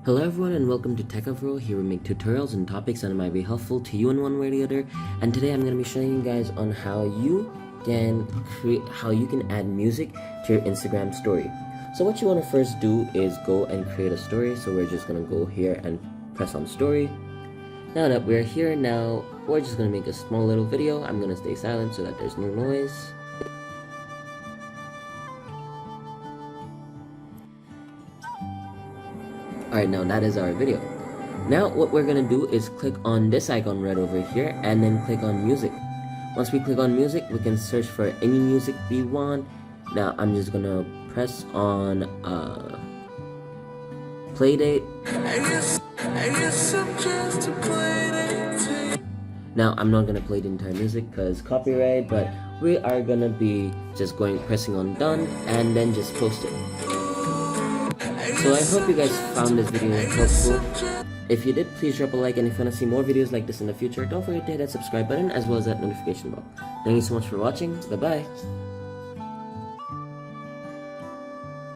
Hello everyone and welcome to Techavro. Here we make tutorials and topics that might be helpful to you in one way or the other. And today I'm going to be showing you guys on how you can add music to your Instagram story. So what you want to first do is go and create a story. So we're just going to go here and press on story. Now that we're here now, we're just going to make a small little video. I'm going to stay silent so that there's no noise. Alright, now that is our video. Now what we're gonna do is click on this icon right over here and then click on music. Once we click on music, we can search for any music we want. Now I'm just gonna press on Playdate. Now I'm not gonna play the entire music because copyright, but we are gonna be just pressing on done and then just post it. So I hope you guys found this video helpful. If you did, please drop a like, and if you want to see more videos like this in the future, don't forget to hit that subscribe button as well as that notification bell. Thank you so much for watching. Bye bye.